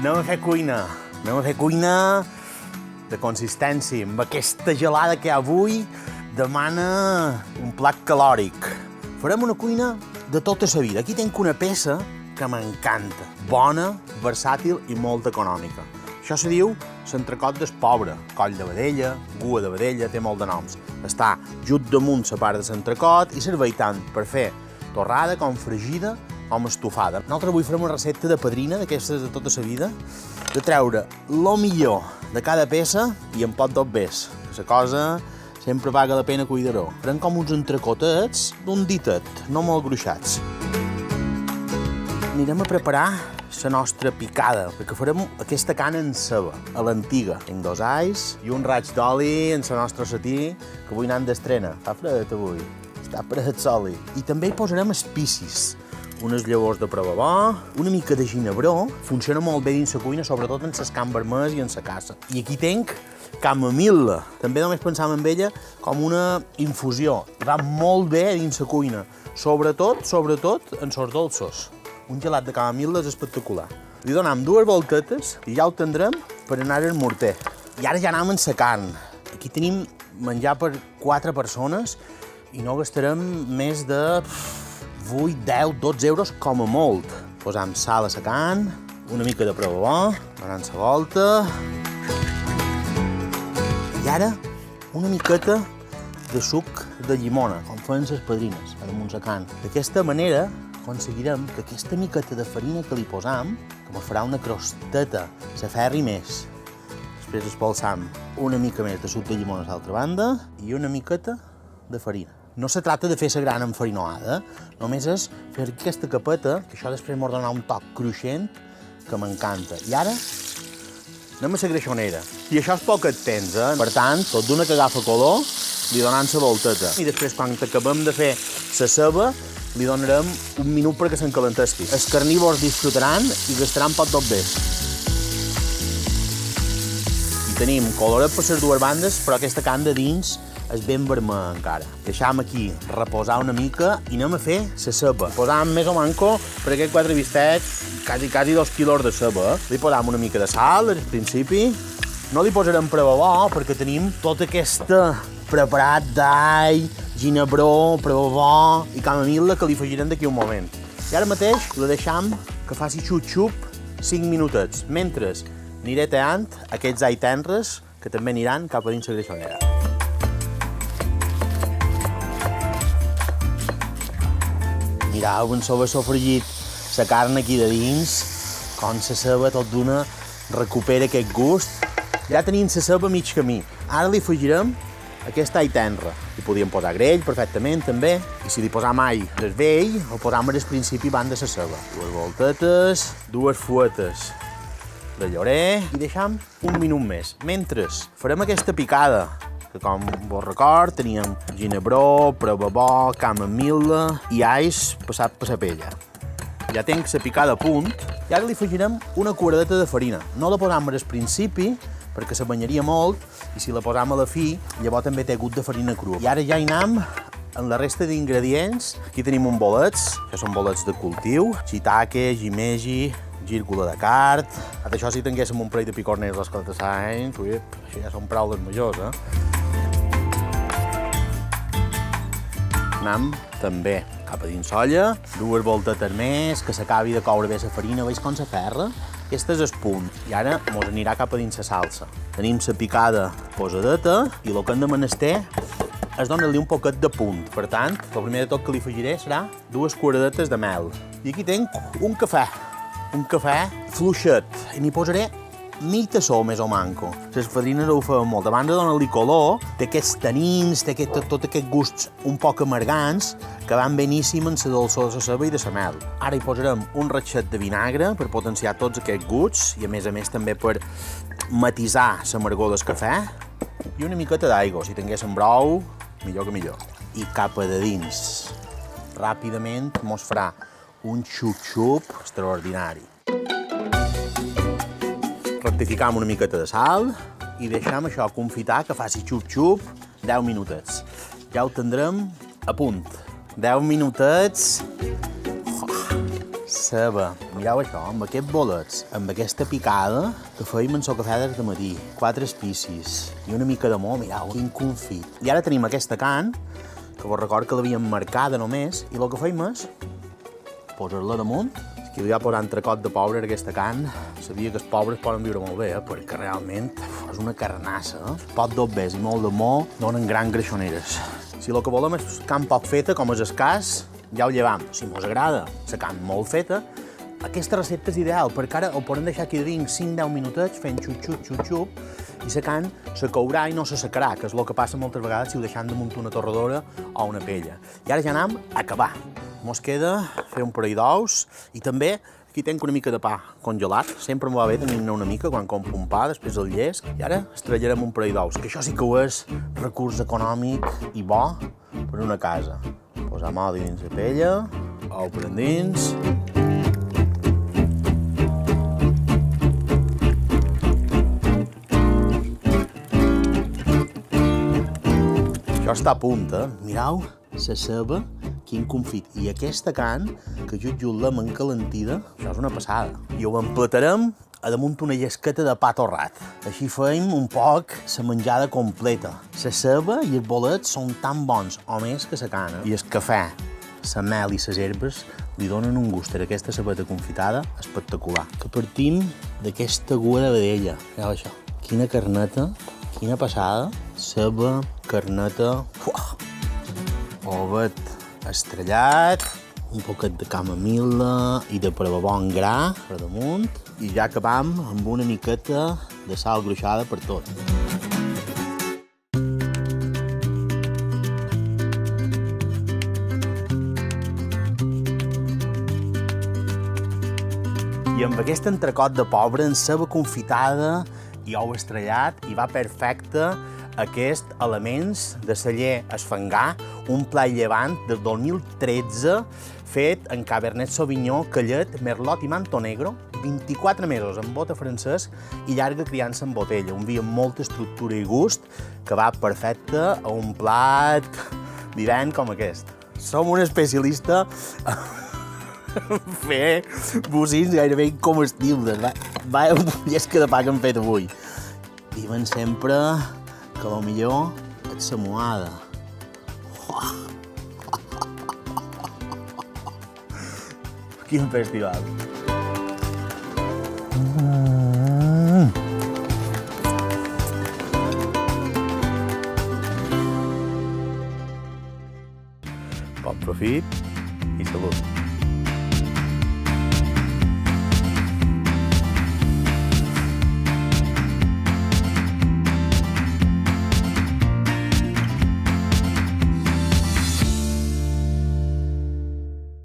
Anem a fer cuina. Anem a fer cuina de consistència. Amb aquesta gelada que hi ha avui demana un plat calòric. Farem una cuina de tota la vida. Aquí tenc una peça que m'encanta. Bona, versàtil i molt econòmica. Això se diu l'entrecot del pobre. Coll de vedella, gua de vedella, té molt de noms. Està just damunt la part de l'entrecot i serveix tant per fer torrada com fregida com estofada. Nosaltres avui farem una recepta de padrina, d'aquestes de tota la vida, de treure el millor de cada peça i en pot dos bes. La cosa sempre paga la pena cuidar-ho. Farem com uns entrecotets d'un ditet, no molt gruixats. Anirem a preparar la nostra picada, perquè farem aquesta carn en ceba, a l'antiga. Tinc 2 alls i un raig d'oli en la nostra satí, que avui anant d'estrena. Està fredet avui, està fred l'oli. I també hi posarem espícies, unes llavors de provabó, una mica de ginebró. Funciona molt bé dins la cuina, sobretot en les carns vermelles i en la caça. I aquí tinc camamil·la. També només pensàvem en ella com una infusió. Va molt bé dins la cuina, sobretot en els dolços. Un gelat de camamil·la és espectacular. Li donem 2 voltetes i ja ho tindrem per anar al morter. I ara ja anem amb la carn. Aquí tenim menjar per 4 persones i no gastarem més de 8, 10, 12 euros com a molt. Posam sal a la carn, una mica de provabó, donem la volta. I ara una miqueta de suc de llimona, com feien les padrines, damunt la carn. D'aquesta manera aconseguirem que aquesta miqueta de farina que li posam, que ens farà una crosteta, s'aferri més. Després espolsam una mica més de suc de llimona a l'altra banda i una miqueta de farina. No se tracta de fer la gran enfarinoada, només és fer aquesta capeta, que això després m'ha donat un toc cruixent que m'encanta. I ara anem a la greixonera. I això és poc temps, Per tant, tot d'una que agafa color, li donant la volteta. I després, quan acabem de fer la ceba, li donarem un minut perquè s'encalentesqui. Els carnívors disfrutaran i gastaran pot dos bé. I tenim coloret per les 2 bandes, però aquesta carn de dins és ben vermella encara. Deixam aquí reposar una mica i anem a fer la ceba. Posam més o manco per aquests 4 bistecs, quasi 2 quilos de ceba. Li posam una mica de sal al principi. No li posarem provabó perquè tenim tot aquest preparat d'all, ginebró, provabó i camamil·la que li afegirem d'aquí un moment. I ara mateix la deixam que faci xup-xup 5 minutets, mentre aniré tallant aquests all tendres que també aniran cap a dins la greixonera. Mireu, en s'ho sofregit la carn aquí de dins, com la ceba tot d'una recupera aquest gust. Ja tenim la ceba mig camí. Ara li afegirem aquest all tendre. Hi podíem posar grell perfectament, també. I si li posam all del vell, el posam al principi abans de la ceba. 2 voltetes, 2 fuetes de llorer i deixam un minut més. Mentre farem aquesta picada, que com vos record teníem ginebró, provabó, camamil·la i alls passat per la pella. Ja tenc la picada a punt i ara li afegirem una curadeta de farina. No la posam al principi perquè se banyaria molt i si la posam a la fi, llavors també té gust de farina crua. I ara ja hi anem en la resta d'ingredients. Aquí tenim un bolets, que són bolets de cultiu, shiitake, shimeji, gírgola de card. Això si tinguéssim un parell de picorners als 40 anys, això ja són paraules majors, Anem també cap a dins l'olla, 2 voltetes més, que s'acabi de coure bé la farina, veus com s'aferra? Aquest és el punt. I ara mos anirà cap a dins la salsa. Tenim la picada posadeta i el que hem de menester és donar-li un poquet de punt. Per tant, el primer de tot que li afegiré serà 2 cuiradetes de mel. I aquí tinc un cafè fluixet. I n'hi posaré mig tassó, més o manco. Les fadrines ho feien molt. A banda de donar-li color, té aquests tanins, té tot aquests gusts un poc amargants que van beníssim en la dolçor de la ceba i de la mel. Ara hi posarem un ratxet de vinagre per potenciar tots aquests gusts i a més també per matisar l'amargor del cafè i una miqueta d'aigua. Si tinguéssim brou, millor que millor. I cap a de dins. Ràpidament mos farà un xup-xup extraordinari. Rectificam una miqueta de sal i deixem això confitar que faci xup-xup 10 minutets. Ja ho tindrem a punt. 10 minutets Ceba. Mireu això, amb aquests bolets, amb aquesta picada que fèiem en el cafè des de matí. 4 espicis i una mica de mo, mireu, quin confit. I ara tenim aquesta carn, que vos record que l'havíem marcada només, i el que fèiem és posar-la damunt. Si li va posar entrecot de pobre aquesta carn, sabia que els pobres poden viure molt bé, perquè realment és una carnassa. Pot d'obès i molt de mo donen grans greixoneres. Si el que volem és carn poc feta, com és escàs, ja ho llevam. Si mos agrada la carn molt feta, aquesta recepta és ideal, perquè ara ho podem deixar aquí dins 5-10 minutets fent xup-xup, i la carn se courà i no se secarà, que és el que passa moltes vegades si ho deixem damunt una torradora o una pella. I ara ja anem a acabar. Mos queda fer un parell d'ous i també aquí tenc una mica de pa congelat. Sempre m'ho va bé tenir-ne una mica quan compro un pa, després el llesc. I ara estrellarem un parell d'ous, que això sí que ho és recurs econòmic i bo per una casa. Posam oli dins la pella, ou per endins. Això està a punt, Mireu la ceba, quin confit. I aquesta carn, que jutjut-la encalentida, això és una passada. I ho empatarem a damunt una llesqueta de pa torrat. Així fem un poc la menjada completa. La ceba i els bolets són tan bons o més que la carn. I el cafè, la mel i les herbes li donen un gust a aquesta cebeta confitada espectacular. Que partim d'aquesta gua de vedella. Mireu això. Quina carneta, quina passada. Ceba, carneta... Ovet estrellat, un poquet de camamil·la i de prebabon gra per damunt, i ja acabam amb una miqueta de sal gruixada per tot. I amb aquest entrecot de pobre en ceba confitada i ou estrellat, hi va perfecte aquests elements de celler esfangar, un plat llevant del 2013 fet en Cabernet Sauvignon, Callet, Merlot i Manto Negro, 24 mesos en bota francès i llarga criança en botella, un vi amb molta estructura i gust que va perfecte a un plat d'hivern com aquest. Som un especialista en fer bocins gairebé incomestibles. Vaya llesca de pa que hem fet avui. Diuen sempre que el millor és la moada. Quin festival! Bon profit i salut!